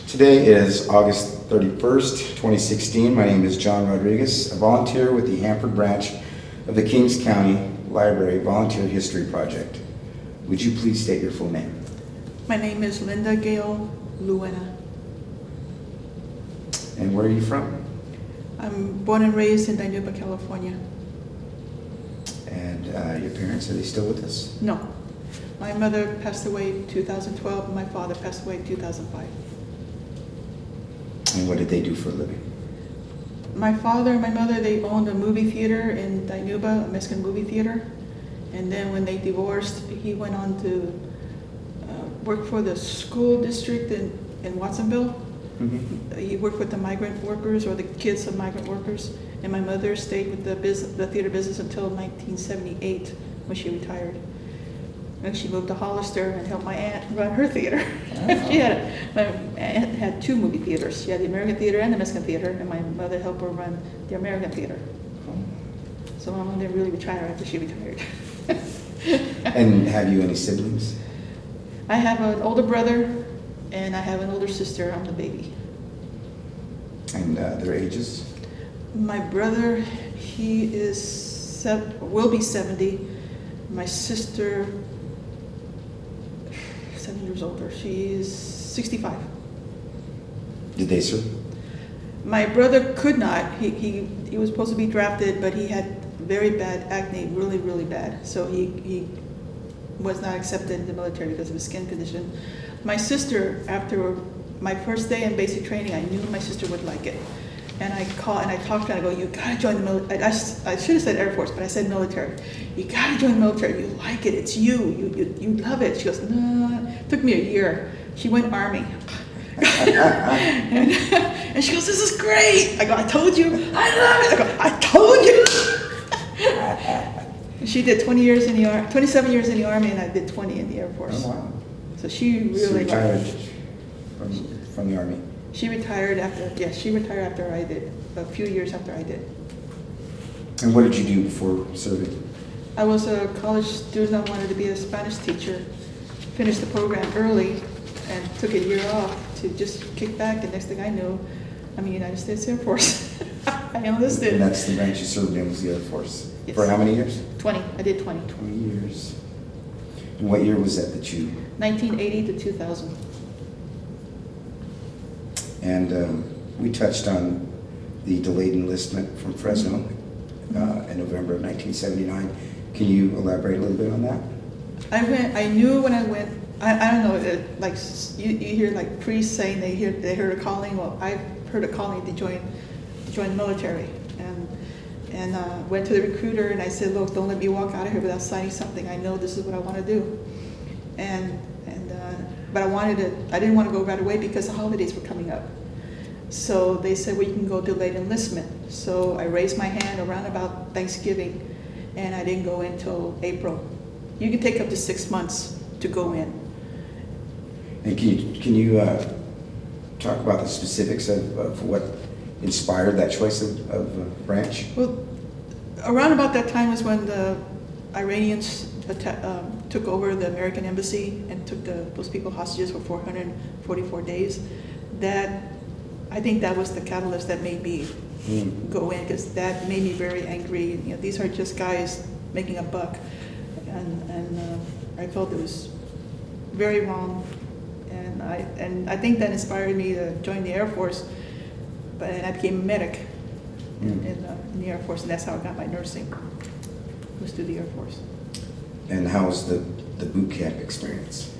Today is August 31st, 2016. My name is John Rodriguez, a volunteer with the Hanford branch of the Kings County Library Volunteer History Project. Would you please state your full name? My name is Gail Luena. And where are you from? I'm born and raised in Dinuba, California. And your parents, are they still with us? No. My mother passed away in 2012 and my father passed away in 2005. And what did they do for a living? My father and my mother, they owned a movie theater in Dinuba, a Mexican movie theater. And then when they divorced, he went on to work for the school district in Watsonville. Mm-hmm. He worked with the migrant workers or the kids of migrant workers. And my mother stayed with the theater business until 1978 when she retired. And she moved to Hollister and helped my aunt run her theater. Oh. My aunt had two movie theaters. She had the American theater and the Mexican theater, and my mother helped her run the American theater. Oh. So my mom didn't really retire after she retired. And have you any siblings? I have an older brother, and I have an older sister. I'm the baby. And their ages? My brother, he will be 70. My sister, 7 years older. She's 65. Did they serve? My brother could not. He was supposed to be drafted, but he had very bad acne, really, really bad. So he was not accepted in the military because of his skin condition. My sister, after my first day in basic training, I knew my sister would like it. And I called and I talked to her and I go, you gotta join the military. I should have said Air Force, but I said military. You gotta join the military. You like it. It's you. You love it. She goes, no. It took me a year. She went Army. and she goes, this is great. I go, I told you. I love it. I go, I told you. She did 27 years in the Army, and I did 20 in the Air Force. Oh, wow. So she really retired from the Army. She retired after I did, a few years after I did. And what did you do before serving? I was a college student. I wanted to be a Spanish teacher. Finished the program early and took a year off to just kick back. And next thing I knew, I'm in the United States Air Force. I enlisted. And that's the branch you served in, was the Air Force. Yes. For how many years? 20. I did 20. 20 years. And what year was that you? 1980 to 2000. And we touched on the delayed enlistment from Fresno in November of 1979. Can you elaborate a little bit on that? I knew when I went, I don't know, like you hear like priests saying they heard a calling. Well, I heard a calling to join the military, and went to the recruiter and I said, look, don't let me walk out of here without signing something. I know this is what I want to do, but I didn't want to go right away because the holidays were coming up. So they said, well, you can go delayed enlistment. So I raised my hand around about Thanksgiving, and I didn't go in until April. You can take up to 6 months to go in. And can you talk about the specifics of what inspired that choice of branch? Well, around about that time was when the Iranians took over the American embassy and took those people hostages for 444 days. I think that was the catalyst that made me go in, because that made me very angry. You know, these are just guys making a buck, and I felt it was very wrong, and I think that inspired me to join the Air Force. And I became a medic in the Air Force, and that's how I got my nursing. Was through the Air Force. And how was the boot camp experience?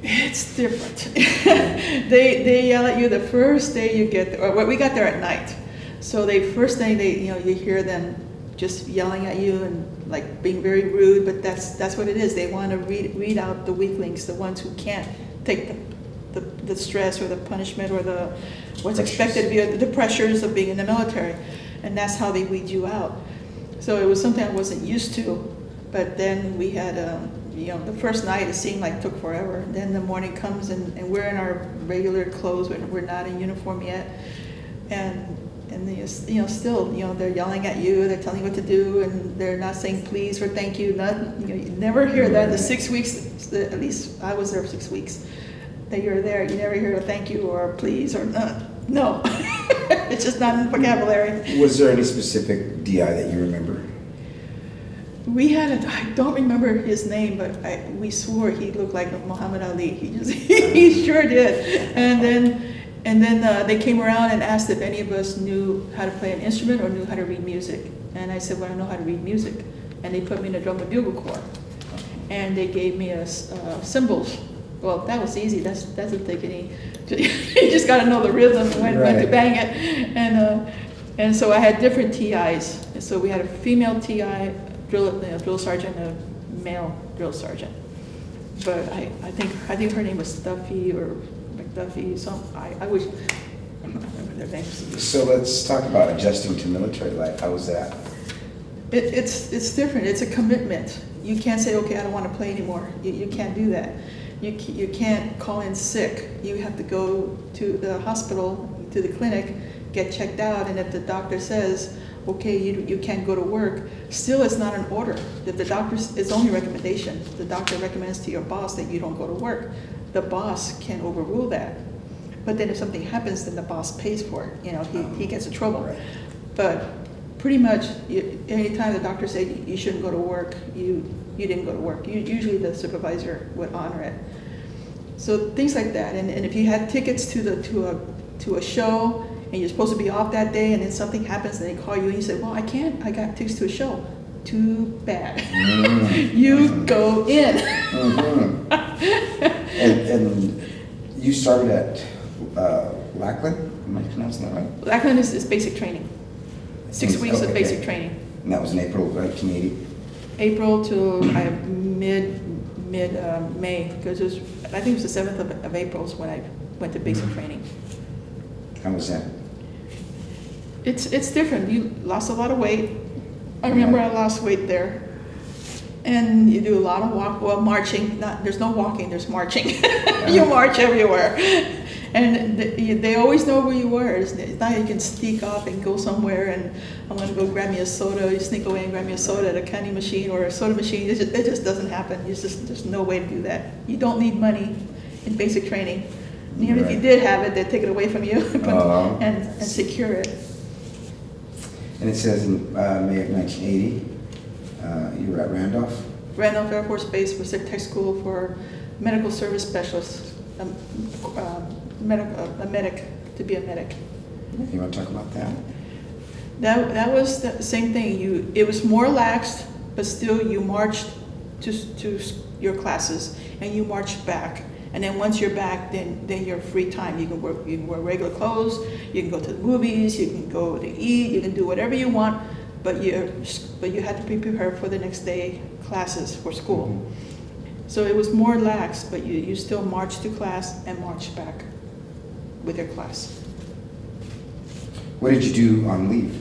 It's different. They yell at you the first day you get there. Or we got there at night, so first thing you hear them just yelling at you and like being very rude. But that's what it is. They want to weed out the weaklings, the ones who can't take the stress or the punishment or what's expected of you, the pressures of being in the military, and that's how they weed you out. So it was something I wasn't used to. But then we had the first night, it seemed like took forever. Then the morning comes and we're in our regular clothes, we're not in uniform yet, and still they're yelling at you, they're telling you what to do, and they're not saying please or thank you. You never hear that in the 6 weeks. At least I was there for 6 weeks. that you're there. You never hear a thank you or a please or no. It's just not in the vocabulary. Was there any specific DI that you remember? We had I don't remember his name, but we swore he looked like Muhammad Ali. He sure did. And then they came around and asked if any of us knew how to play an instrument or knew how to read music. And I said, well, I know how to read music. And they put me in a drum and bugle corps. And they gave me cymbals. Well, that was easy. That's the thing. You just got to know the rhythm and when to bang it. And so I had different TIs. And so we had a female TI, drill sergeant, and a male drill sergeant. But I think her name was Stuffy or McDuffie. I wish I don't remember their names. So let's talk about adjusting to military life. How was that? It's different. It's a commitment. You can't say, okay, I don't want to play anymore. You can't do that. You can't call in sick. You have to go to the hospital, to the clinic, get checked out, and if the doctor says, okay, you can't go to work, still it's not an order. If the doctor's, it's only recommendation. The doctor recommends to your boss that you don't go to work. The boss can overrule that. But then if something happens, then the boss pays for it. He gets in trouble. Right. But pretty much, anytime the doctor said you shouldn't go to work, you didn't go to work. Usually the supervisor would honor it. So things like that. And if you had tickets to a show and you're supposed to be off that day, and then something happens and they call you and you say, well, I can't. I got tickets to a show. Too bad. You go in. Mm-hmm. And you started at Lackland? Am I pronouncing that right? Lackland is basic training. 6 weeks of basic training. And that was in April of 1980? April to mid-May, because I think it was the 7th of April is when I went to basic training. How was that? It's different. You lost a lot of weight. I remember I lost weight there. And you do a lot of marching. There's no walking, there's marching. You march everywhere. And they always know where you were. It's not like you can sneak off and go somewhere and I'm going to go grab me a soda. You sneak away and grab me a soda at a candy machine or a soda machine. It just doesn't happen. There's no way to do that. You don't need money in basic training. And even if you did have it, they'd take it away from you and secure it. And it says in May of 1980, you were at Randolph? Randolph Air Force Base was a tech school for medical service specialists. A medic, to be a medic. You want to talk about that? That was the same thing. It was more relaxed, but still you marched to your classes and you marched back. And then once you're back, then you're free time. You can wear regular clothes. You can go to the movies. You can go to eat. You can do whatever you want. But you had to be prepared for the next day classes for school. Mm-hmm. So it was more relaxed, but you still marched to class and marched back with your class. What did you do on leave?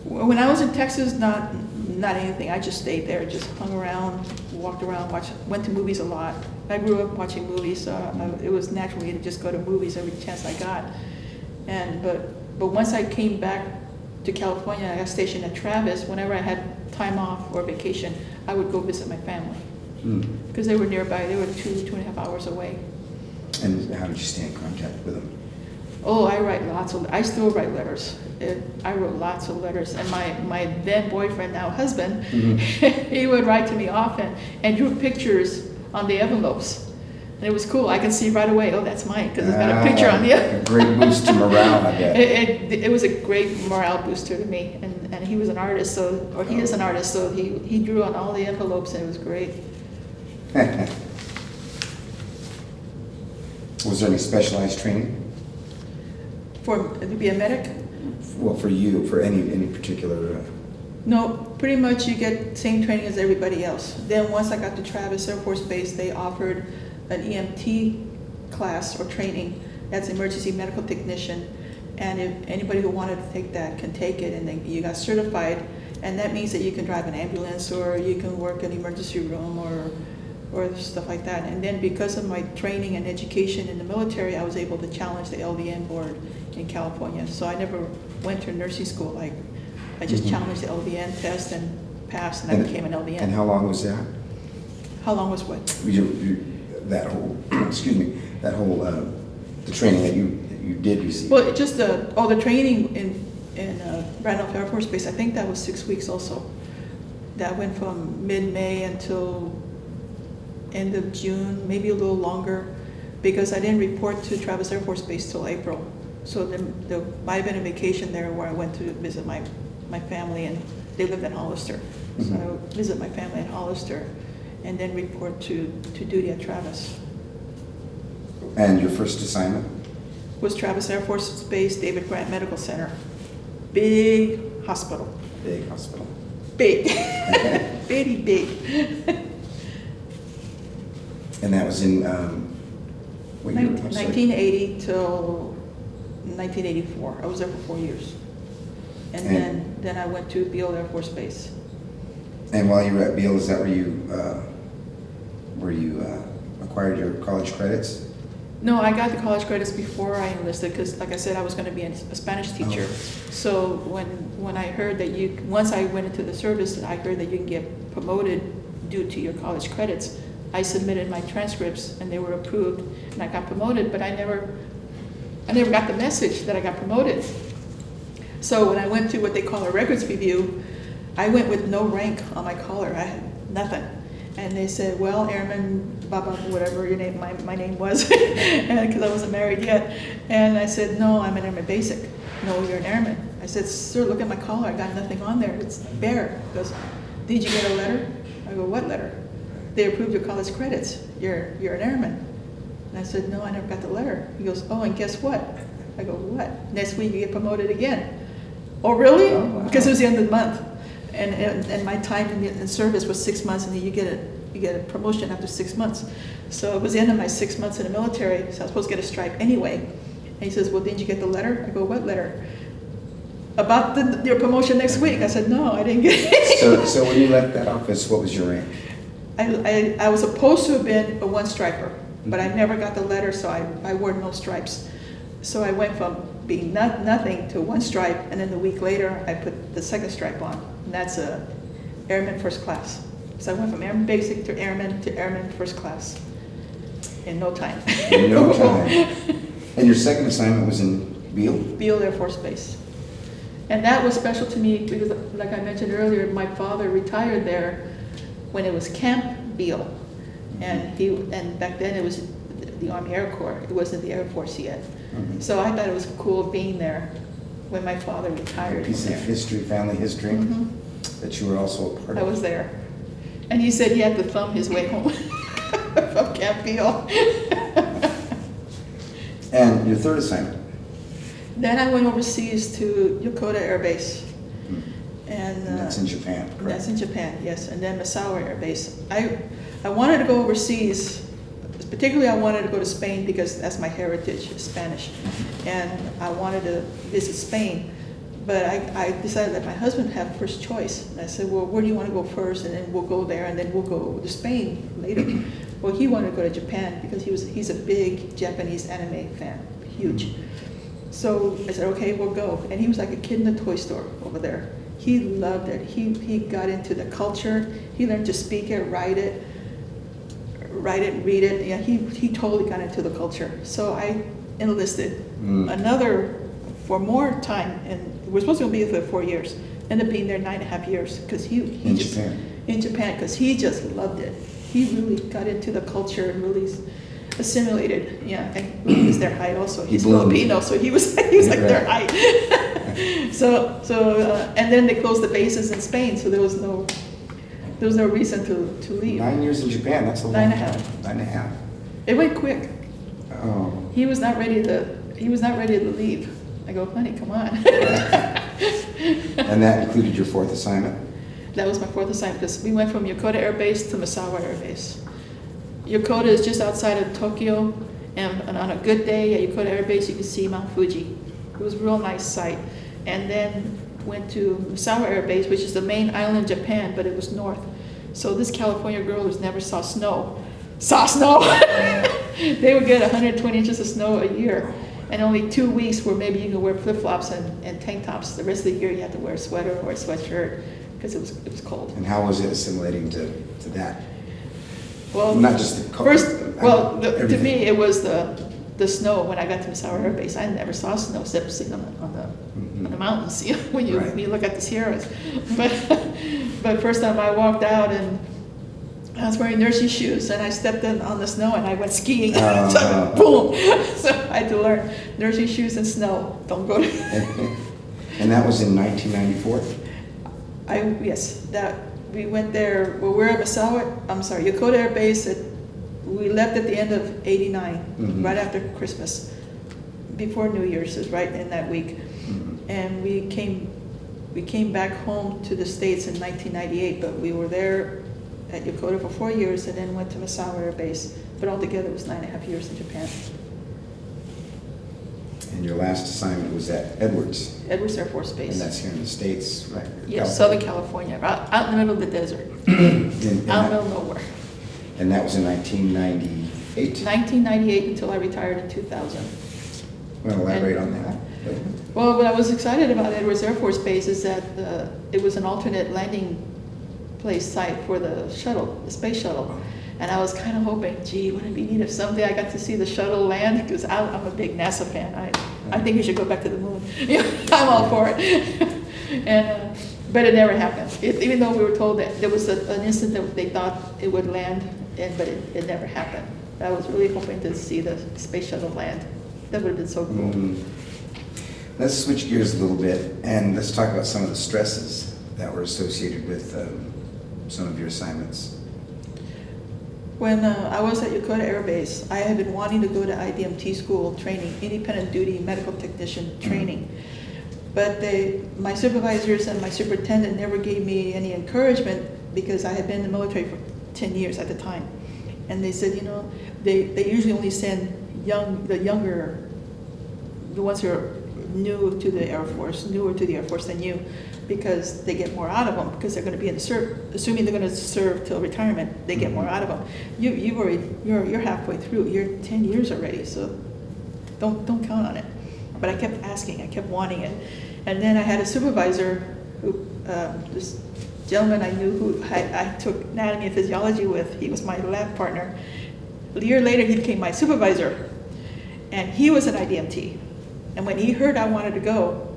When I was in Texas, not anything. I just stayed there, just hung around, walked around, went to movies a lot. I grew up watching movies, so it was natural to just go to movies every chance I got. But once I came back to California, I got stationed at Travis. Whenever I had time off or vacation, I would go visit my family because they were nearby. They were 2.5 hours away. And how did you stay in contact with them? Oh, I still write letters. I wrote lots of letters. And my then boyfriend, now husband, he would write to me often and drew pictures on the envelopes. And it was cool. I could see right away, oh, that's mine, because it's got a picture on the envelope. A great boost to morale, I bet. It was a great morale booster to me. And he was an artist, he is an artist, so he drew on all the envelopes, and it was great. Was there any specialized training? To be a medic? Well, for you, for any particular... No, pretty much you get same training as everybody else. Then once I got to Travis Air Force Base, they offered an EMT class or training. That's emergency medical technician. And if anybody who wanted to take that can take it, and then you got certified. And that means that you can drive an ambulance, or you can work in an emergency room, or stuff like that. And then because of my training and education in the military, I was able to challenge the LVN board in California. So I never went to nursing school. I just challenged the LVN test and passed, and I became an LVN. And how long was that? How long was what? that whole, excuse me, that whole, the training that you did receive? Well, just the training in Randolph Air Force Base, I think that was 6 weeks also. That went from mid-May until end of June, maybe a little longer, because I didn't report to Travis Air Force Base till April. So there might have been a vacation there where I went to visit my family, and they lived in Hollister. So I would visit my family in Hollister and then report to duty at Travis. And your first assignment? Was Travis Air Force Base, David Grant Medical Center. Big hospital. Big hospital. Big. Very big. And that was in, what year? I'm sorry. 1980 till 1984. I was there for 4 years. And then I went to Beale Air Force Base. And while you were at Beale, is that where you acquired your college credits? No, I got the college credits before I enlisted because, like I said, I was going to be a Spanish teacher. Oh. So when I heard that once I went into the service, I heard that you can get promoted due to your college credits. I submitted my transcripts and they were approved, and I got promoted. But I never got the message that I got promoted. So when I went to what they call a records review, I went with no rank on my collar. I had nothing. And they said, well, Airman, Baba, whatever your name, my name was, because I wasn't married yet. And I said, no, I'm an Airman Basic. No, you're an Airman. I said, sir, look at my collar. I got nothing on there. It's bare. He goes, did you get a letter? I go, what letter? They approved your college credits. You're an Airman. And I said, no, I never got the letter. He goes, oh, and guess what? I go, what? Next week you get promoted again. Oh, really? Oh, wow. Because it was the end of the month. And my time in service was 6 months, and then you get a promotion after 6 months. So it was the end of my 6 months in the military, so I was supposed to get a stripe anyway. And he says, well, didn't you get the letter? I go, what letter? About your promotion next week. I said, no, I didn't get it. So when you left that office, what was your rank? I was supposed to have been a one striper, but I never got the letter, so I wore no stripes. So I went from being nothing to one stripe, and then the week later, I put the second stripe on, and that's a Airman First Class. So I went from Airman Basic to Airman First Class in no time. In no time. And your second assignment was in Beale? Beale Air Force Base. And that was special to me because, like I mentioned earlier, my father retired there when it was Camp Beale. And back then it was the Army Air Corps. It wasn't the Air Force yet. Mm-hmm. So I thought it was cool being there when my father retired. A piece of history, family history, that you were also a part of. I was there. And he said he had to thumb his way home from Camp Beale. And your third assignment? Then I went overseas to Yokota Air Base. And that's in Japan, correct? That's in Japan, yes. And then Misawa Air Base. I wanted to go overseas. Particularly, I wanted to go to Spain because that's my heritage, is Spanish. And I wanted to visit Spain. But I decided that my husband have first choice. And I said, well, where do you want to go first? And then we'll go there, and then we'll go to Spain later. Well, he wanted to go to Japan because he's a big Japanese anime fan, huge. So I said, okay, we'll go. And he was like a kid in a toy store over there. He loved it. He got into the culture. He learned to speak it, write it, read it. Yeah, he totally got into the culture. So I enlisted for more time, and we're supposed to be there for 4 years. Ended up being there 9.5 years because in Japan because he just loved it. He really got into the culture and really assimilated. Yeah, and he was their height also. He's Filipino, so he was like their height. So and then they closed the bases in Spain, so there was no reason to leave. 9 years in Japan, that's a long 9.5. time. 9.5. It went quick. Oh. He was not ready to leave. I go, honey, come on. And that included your fourth assignment? That was my fourth assignment because we went from Yokota Air Base to Misawa Air Base. Yokota is just outside of Tokyo, and on a good day at Yokota Air Base you can see Mount Fuji. It was a real nice sight. And then went to Misawa Air Base, which is the main island in Japan, but it was north. So this California girl who's never saw snow. They would get 120 inches of snow a year, and only 2 weeks where maybe you can wear flip-flops and tank tops. The rest of the year you had to wear a sweater or a sweatshirt because it was cold. And how was it assimilating to that? Well, Not just the color. to everything. me, it was the snow when I got to Misawa Air Base. I never saw snow except sitting on the mountains, you know, when you, Right. when you look at the Sierras. But first time I walked out and I was wearing nursing shoes and I stepped on the snow and I went skiing. So, boom! So I had to learn nursing shoes and snow. Don't go to. And that was in 1994? Yes, we went there, well, we're at Yokota Air Base, we left at the end of '89, Mhm. right after Christmas, before New Year's, is right in that week. Mhm. And we came back home to the States in 1998, but we were there at Yokota for 4 years and then went to Misawa Air Base. But altogether it was 9.5 years in Japan. And your last assignment was at Edwards, Edwards Air Force and Base. that's here in the States, right? Yes, Southern California, out in the middle of the desert, And out in the middle of nowhere. and that was in 1998? 1998 until I retired in 2000. Want to elaborate on that? Well, what I was excited about Edwards Air Force Base is that it was an alternate landing place site for the shuttle, the space shuttle. And I was kind of hoping, gee, wouldn't it be neat if someday I got to see the shuttle land? Because I'm a big NASA fan. I think we should go back to the moon. I'm all for it. But it never happened. Even though we were told that there was an instant that they thought it would land, but it never happened. I was really hoping to see the space shuttle land. That would have been so cool. Mhm. Let's switch gears a little bit, and let's talk about some of the stresses that were associated with some of your assignments. When I was at Yokota Air Base, I had been wanting to go to IDMT school training, independent duty medical technician training. But my supervisors and my superintendent never gave me any encouragement because I had been in the military for 10 years at the time. And they said, you know, they usually only send the ones who are newer to the Air Force than you, because they get more out of them, because they're going to be in the assuming they're going to serve till retirement, they get more out of them. You're halfway through, you're 10 years already, so don't count on it. But I kept asking, I kept wanting it. And then I had a supervisor who, this gentleman I knew who I took anatomy and physiology with, he was my lab partner. A year later, he became my supervisor, and he was an IDMT. And when he heard I wanted to go,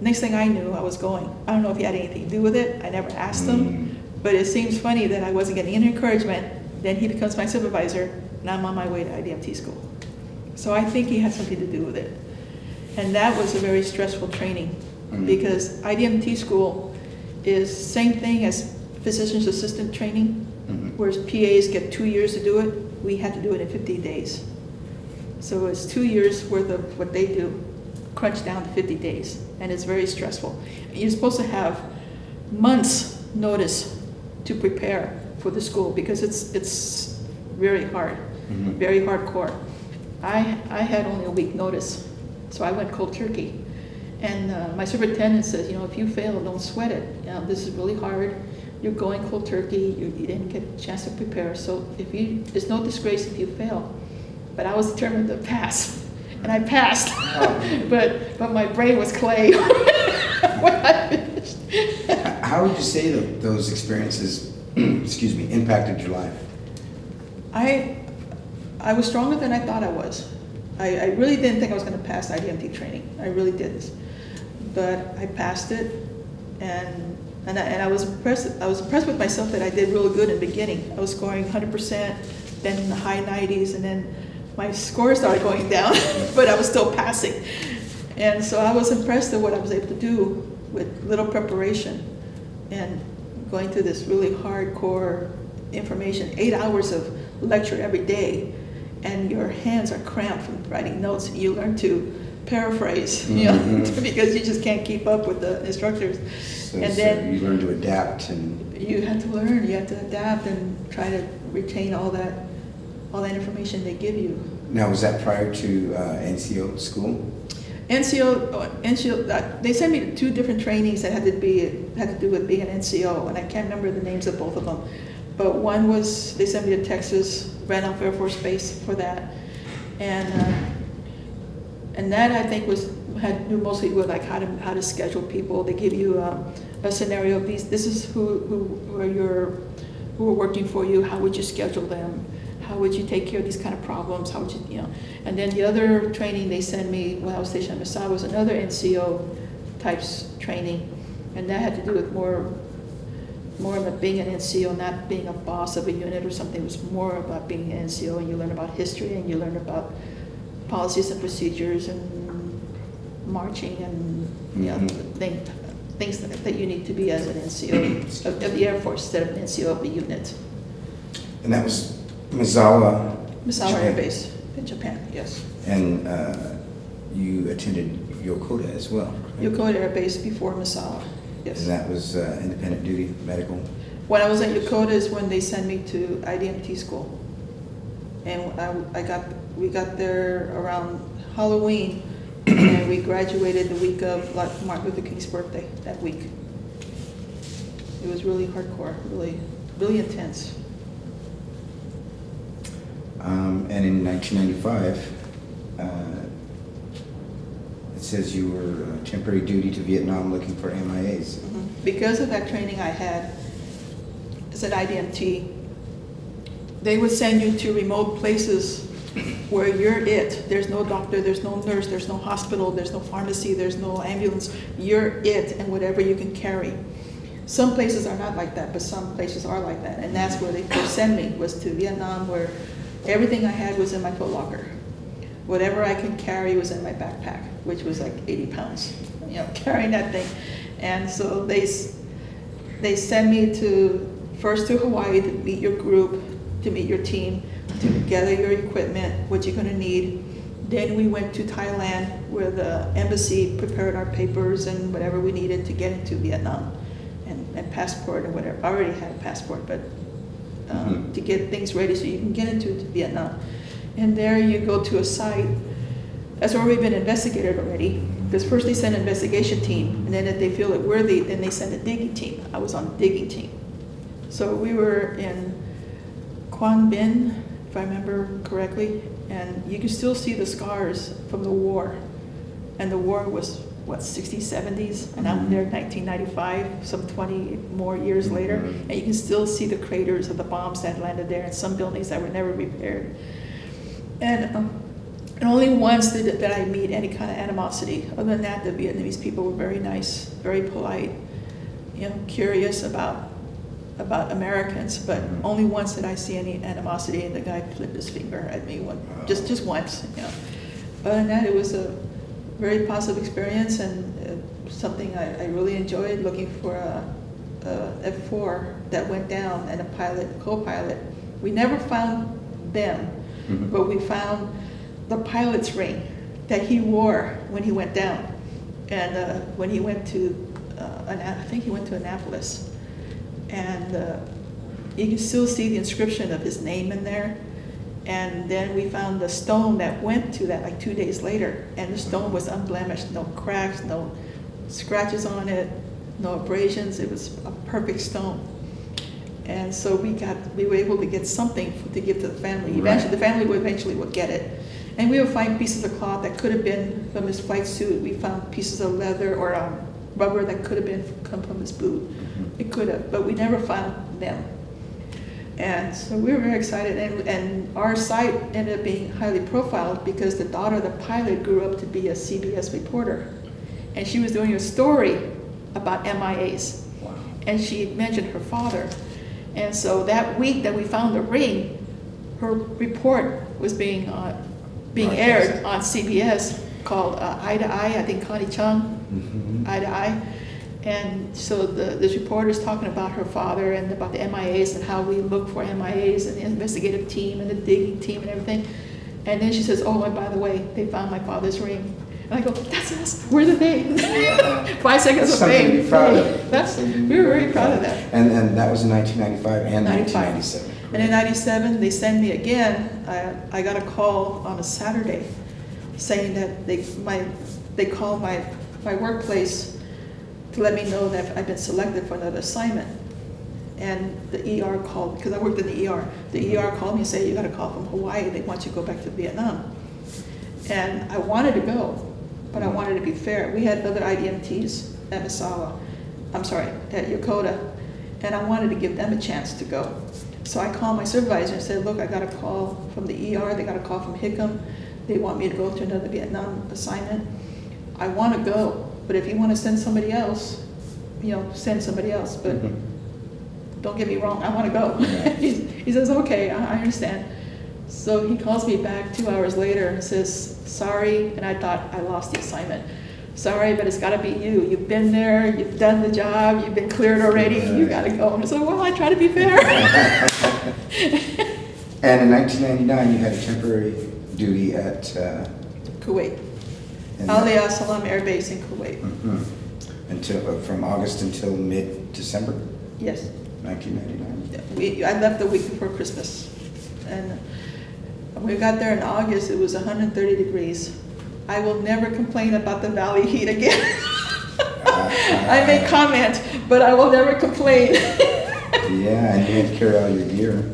next thing I knew, I was going. I don't know if he had anything to do with it. I never asked him, but it seems funny that I wasn't getting any encouragement. Then he becomes my supervisor, and I'm on my way to IDMT school. So I think he had something to do with it. And that was a very stressful training, because IDMT school is same thing as physician's assistant training, whereas PAs get 2 years to do it. We had to do it in 50 days. So it's 2 years worth of what they do, crunched down to 50 days, and it's very stressful. You're supposed to have months' notice to prepare for the school, because it's very hard, very hardcore. I had only a week notice, so I went cold turkey. And my superintendent says, you know, if you fail, don't sweat it. You know, this is really hard. You're going cold turkey. You didn't get a chance to prepare. So there's no disgrace if you fail. But I was determined to pass, and I passed. But my brain was clay when I finished. How would you say that those experiences, excuse me, impacted your life? I was stronger than I thought I was. I really didn't think I was going to pass IDMT training. I really didn't. But I passed it, and I was impressed. I was impressed with myself that I did really good in the beginning. I was scoring 100%, then in the high 90s, and then my score started going down, but I was still passing. And so I was impressed at what I was able to do with little preparation and going through this really hardcore information, 8 hours of lecture every day, and your hands are cramped from writing notes. You learn to paraphrase, you know, because you just can't keep up with the instructors. So Then you learn to adapt, and you had to learn, you had to adapt and try to retain all that information they give you. now was that prior to NCO school? NCO, they sent me to 2 different trainings that had to do with being an NCO, and I can't remember the names of both of them. But one was, they sent me to Texas, Randolph Air Force Base for that. And that I think had to do mostly with like how to schedule people. They give you a scenario of this is who are your who are working for you, how would you schedule them? How would you take care of these kind of problems? How would you know? And then the other training they sent me when I was stationed at Massawa was another NCO types training, and that had to do with more of being an NCO, not being a boss of a unit or something. It was more about being an NCO, and you learn about history, and you learn about policies and procedures, and marching, and things that you need to be as an NCO of the Air Force instead of an NCO of the unit. And that was Misawa, Air Base in Japan, yes. And you attended Yokota as well. Right? Yokota Air Base before Misawa, yes. And that was independent duty medical? When I was at Yokota is when they sent me to IDMT school. And we got there around Halloween, and we graduated the week of Martin Luther King's birthday, that week. It was really hardcore, really, really intense. And in 1995, it says you were temporary duty to Vietnam looking for MIAs. Because of that training I had as an IDMT, they would send you to remote places where you're it. There's no doctor, there's no nurse, there's no hospital, there's no pharmacy, there's no ambulance. You're it and whatever you can carry. Some places are not like that, but some places are like that. And that's where they first sent me, was to Vietnam, where everything I had was in my foot locker. Whatever I could carry was in my backpack, which was like 80 pounds, carrying that thing. And so they sent me first to Hawaii to meet your group, to meet your team, to gather your equipment, what you're gonna need. Then we went to Thailand, where the embassy prepared our papers and whatever we needed to get into Vietnam, and passport and whatever. I already had a passport, but to get things ready so you can get into Vietnam. And there you go to a site that's already been investigated already. Because first they send an investigation team, and then if they feel it worthy, then they send a digging team. I was on the digging team. So we were in Quang Binh, if I remember correctly, and you can still see the scars from the war. And the war was, 60s, 70s, and I'm there in 1995, some 20 more years later, and you can still see the craters of the bombs that landed there, and some buildings that were never repaired. And only once did I meet any kind of animosity. Other than that, the Vietnamese people were very nice, very polite, curious about Americans, but only once did I see any animosity, and the guy flipped his finger at me just once. Other than that, it was a very positive experience, and something I really enjoyed, looking for a F4 that went down, and a co-pilot. We never found them, but we found the pilot's ring that he wore when he went down, and when he went to, I think he went to Annapolis, and you can still see the inscription of his name in there. And then we found the stone that went to that like 2 days later, and the stone was unblemished, no cracks, no scratches on it, no abrasions. It was a perfect stone. And so we were able to get something to give to the family. Eventually, the family would get it. And we would find pieces of cloth that could have been from his flight suit. We found pieces of leather or rubber that could have come from his boot. It could have, but we never found them. And so we were very excited, and our site ended up being highly profiled because the daughter of the pilot grew up to be a CBS reporter. And she was doing a story about MIAs. Wow. And she mentioned her father. And so that week that we found the ring, her report was being aired on CBS, called Eye to Eye, I think Connie Chung, Eye to Eye. And so this reporter is talking about her father and about the MIAs and how we look for MIAs and the investigative team and the digging team and everything. And then she says, oh, and by the way, they found my father's ring. And I go, that's us, we're the they. 5 seconds of fame. To be proud of. We were very proud of that. And that was in 1995 and 1997. And in 97, they sent me again. I got a call on a Saturday saying that they called my workplace to let me know that I've been selected for another assignment. And the ER called, because I worked in the ER. The ER called me and said, you got a call from Hawaii, they want you to go back to Vietnam. And I wanted to go, but I wanted to be fair. We had other IDMTs at at Yokota, and I wanted to give them a chance to go. So I called my supervisor and said, look, I got a call from the ER, they got a call from Hickam, they want me to go to another Vietnam assignment. I want to go, but if you want to send somebody else, send somebody else, but don't get me wrong, I want to go. He says, okay, I understand. So he calls me back 2 hours later and says, sorry, and I thought I lost the assignment. Sorry, but it's got to be you. You've been there, you've done the job, you've been cleared already, you got to go. And I said, well, I try to be fair. And in 1999, you had a temporary duty at Kuwait. in Al Salam Air Base in Kuwait. Until from August until mid-December Yes. 1999. I left the week before Christmas. And when we got there in August, it was 130 degrees. I will never complain about the valley heat again. I may comment, but I will never complain. Yeah, and you had to carry all your gear.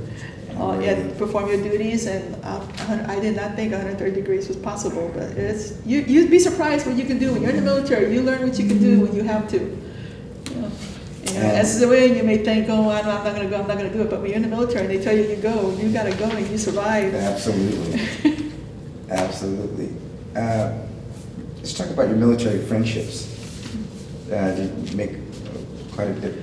Perform your duties, and I did not think 130 degrees was possible, but you'd be surprised what you can do when you're in the military. You learn what you can do when you have to. As a civilian, you may think, oh, I'm not going to go, I'm not going to do it, but when you're in the military and they tell you you go, you got to go and you survive. Absolutely. Absolutely. Let's talk about your military friendships. Did you make quite a few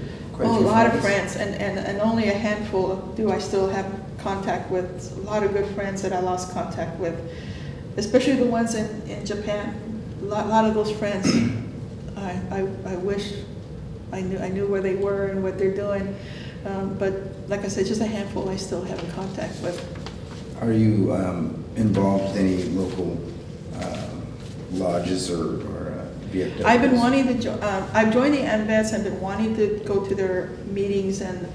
A lot of friends, and only a handful do I still have contact with. A lot of good friends that I lost contact with, especially the ones in Japan. A lot of those friends, I wish I knew where they were and what they're doing. But like I said, just a handful I still have in contact with. Are you involved with any local lodges or VFWs? I've been wanting to. I've joined the AMVETS. I've been wanting to go to their meetings and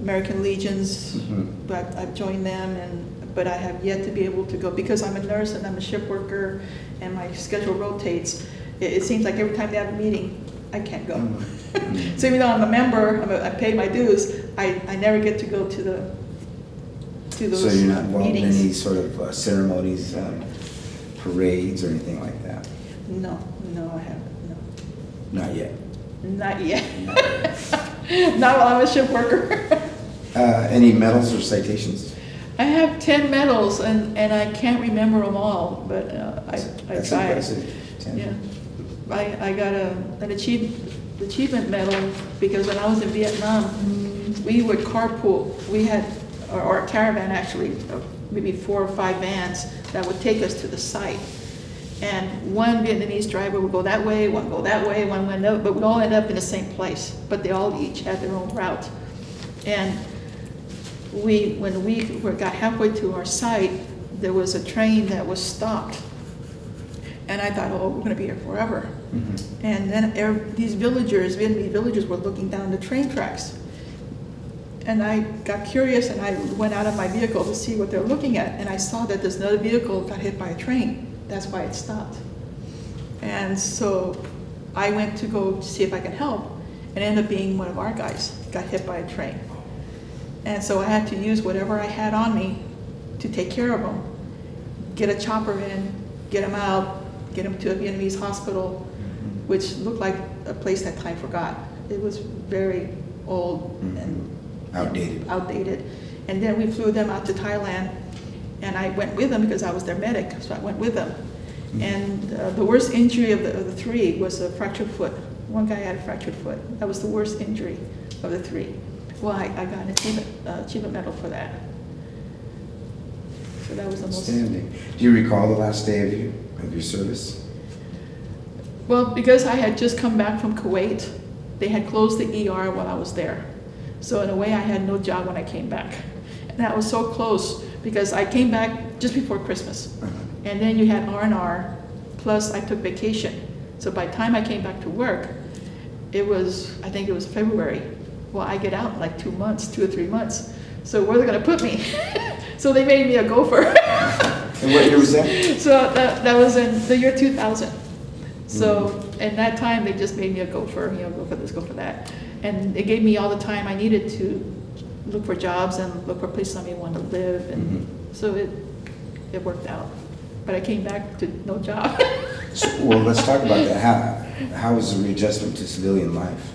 American Legions, but I've joined them, but I have yet to be able to go because I'm a nurse and I'm a ship worker, and my schedule rotates. It seems like every time they have a meeting, I can't go. So even though I'm a member, I pay my dues, I never get to go to those meetings. So you're not involved in any sort of ceremonies, parades, or anything like that? No, I haven't. No. Not yet. Not yet. Not while I'm a ship worker. Any medals or citations? I have 10 medals, and I can't remember them all, but I That's tried. impressive. 10. Yeah, I got an achievement medal because when I was in Vietnam, we would carpool. We had, or a caravan actually, maybe 4 or 5 vans that would take us to the site. And one Vietnamese driver would go that way, one go that way, one went up, but we'd all end up in the same place. But they all each had their own route. And when we got halfway to our site, there was a train that was stopped. And I thought, oh, we're going to be here forever. And then these Vietnamese villagers were looking down the train tracks. And I got curious and I went out of my vehicle to see what they're looking at. And I saw that this another vehicle got hit by a train. That's why it stopped. And so I went to go see if I could help, and ended up being one of our guys got hit by a train. And so I had to use whatever I had on me to take care of him, get a chopper in, get him out, get him to a Vietnamese hospital, which looked like a place that time forgot. It was very old and outdated. And then we flew them out to Thailand. And I went with them because I was their medic, so I went with them. And the worst injury of the 3 was a fractured foot. One guy had a fractured foot. That was the worst injury of the 3. Well, I got an achievement medal for that. So that was the most. Outstanding. Do you recall the last day of your service? Well, because I had just come back from Kuwait, they had closed the ER while I was there. So in a way, I had no job when I came back. And that was so close. Because I came back just before Christmas, and then you had R&R, plus I took vacation. So by the time I came back to work, I think it was February. Well, I get out in like 2 months, 2 or 3 months. So where are they going to put me? So they made me a gopher. And what year was that? So that was in the year 2000. So in that time, they just made me a gopher, go for this, go for that. And they gave me all the time I needed to look for jobs and look for places I may want to live, and so it worked out. But I came back to no job. Well, let's talk about that. How was the readjustment to civilian life?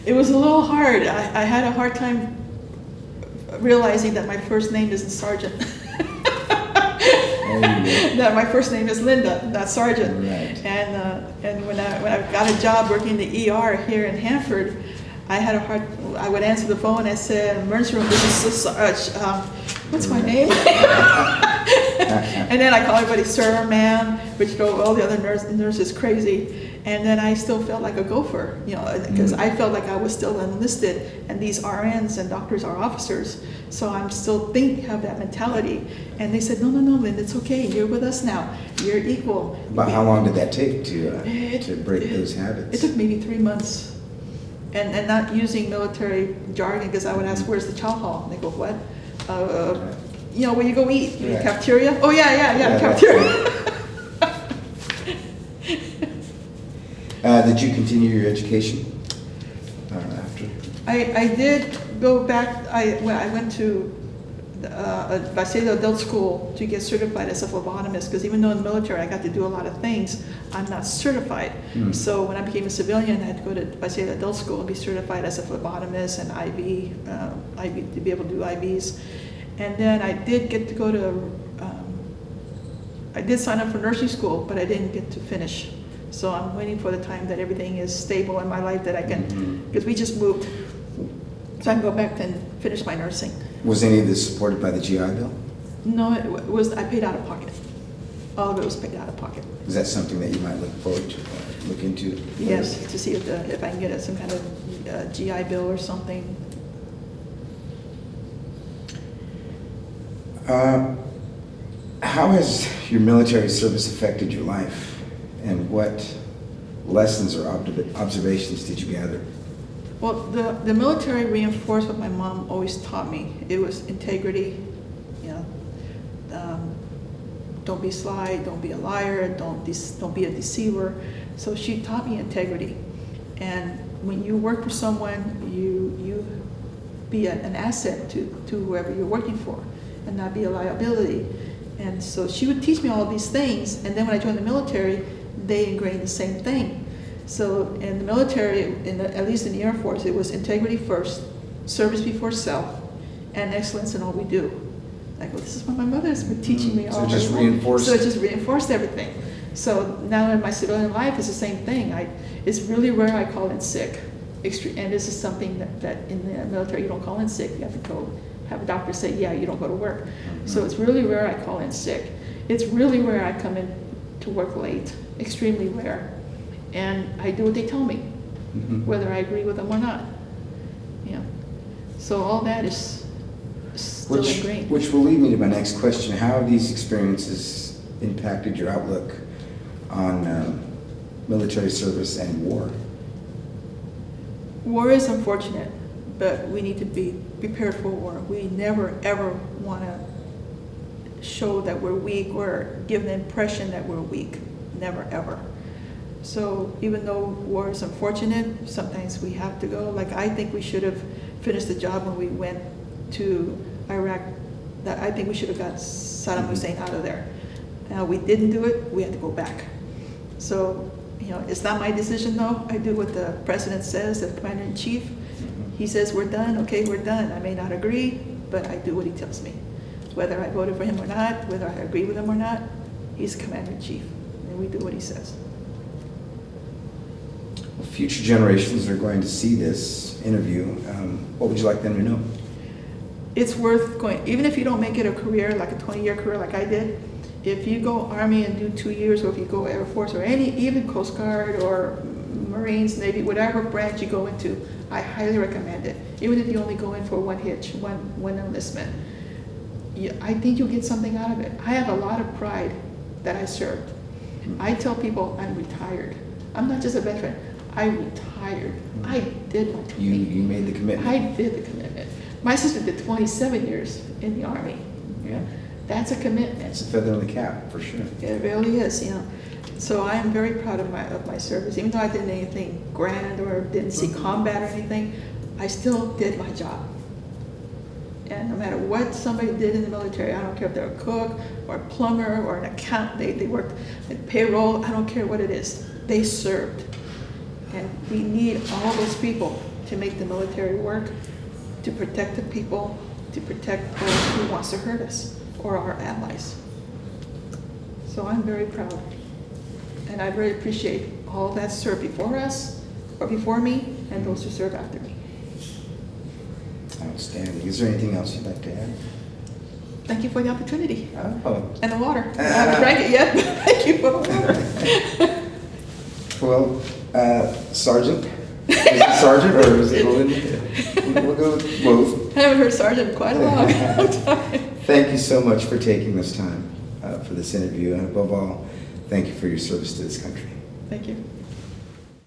It was a little hard. I had a hard time realizing that my first name isn't Sergeant. That my first name is Linda, not Sergeant. Right. And when I got a job working in the ER here in Hanford, I would answer the phone and say, emergency room, this is what's my name? And then I call everybody sir, ma'am, which drove all the other nurses crazy. And then I still felt like a gopher, because I felt like I was still enlisted, and these RNs and doctors are officers. So I'm still have that mentality. And they said, no, Lynn, it's okay. You're with us now. You're equal. About how long did that take to break those habits? It took maybe 3 months. And not using military jargon, because I would ask, where's the chow hall? And they go, what? Where you go eat? Right. Cafeteria? Oh, yeah, cafeteria. Did you continue your education after? I did go back. I went to Basilio Adult School to get certified as a phlebotomist, because even though in the military I got to do a lot of things, I'm not certified. So when I became a civilian, I had to go to Basilio Adult School and be certified as a phlebotomist and IV to be able to do IVs. And then I did get to go to, I did sign up for nursing school, but I didn't get to finish. So I'm waiting for the time that everything is stable in my life that I can, because we just moved, so I can go back and finish my nursing. Was any of this supported by the GI Bill? No, I paid out of pocket. All of it was paid out of pocket. Is that something that you might look forward to, look into? Yes, to see if I can get some kind of GI Bill or something. How has your military service affected your life? And what lessons or observations did you gather? Well, the military reinforced what my mom always taught me. It was integrity, don't be sly, don't be a liar, don't be a deceiver. So she taught me integrity. And when you work for someone, you be an asset to whoever you're working for, and not be a liability. And so she would teach me all these things, and then when I joined the military, they ingrained the same thing. So in the military, at least in the Air Force, it was integrity first, service before self, and excellence in all we do. I go, this is what my mother's been teaching me all So it just reinforced. So it just reinforced everything. So now in my civilian life, it's the same thing. It's really rare I call in sick. And this is something that in the military you don't call in sick. You have to go have a doctor say, yeah, you don't go to work. So it's really rare I call in sick. It's really rare I come in to work late. Extremely rare. And I do what they tell me, whether I agree with them or not. So all that is still ingrained. Which will lead me to my next question. How have these experiences impacted your outlook on military service and war? War is unfortunate, but we need to be prepared for war. We never, ever want to show that we're weak or give the impression that we're weak. Never, ever. So even though war is unfortunate, sometimes we have to go. Like, I think we should have finished the job when we went to Iraq. I think we should have got Saddam Hussein out of there. We didn't do it, we had to go back. So, it's not my decision though. I do what the president says, the commander-in-chief. He says we're done, okay, we're done. I may not agree, but I do what he tells me. Whether I voted for him or not, whether I agree with him or not, he's commander-in-chief. We do what he says. Well, future generations are going to see this interview. What would you like them to know? It's worth going, even if you don't make it a career, like a 20-year career like I did. If you go Army and do 2 years, or if you go Air Force, or even Coast Guard or Marines, Navy, whatever branch you go into, I highly recommend it. Even if you only go in for one enlistment. I think you'll get something out of it. I have a lot of pride that I served. I tell people I'm retired. I'm not just a veteran. I retired. I did my commitment. You made the commitment. I did the commitment. My sister did 27 years in the Army. Yeah. That's a commitment. It's a feather in the cap, for sure. It really is, So I am very proud of my service. Even though I didn't do anything grand or didn't see combat or anything, I still did my job. And no matter what somebody did in the military, I don't care if they're a cook or a plumber or an accountant, they worked at payroll, I don't care what it is. They served. And we need all those people to make the military work, to protect the people, to protect those who wants to hurt us or our allies. So I'm very proud. And I very appreciate all that served before us, or before me, and those who serve after me. Outstanding. Is there anything else you'd like to add? Thank you for the opportunity. Oh. And the water. I haven't drank it yet, but thank you for the water. Well, Sergeant? Is it Sergeant or is it Luena? We'll go with both. I haven't heard Sergeant in quite a long time. Thank you so much for taking this time for this interview, and above all, thank you for your service to this country. Thank you.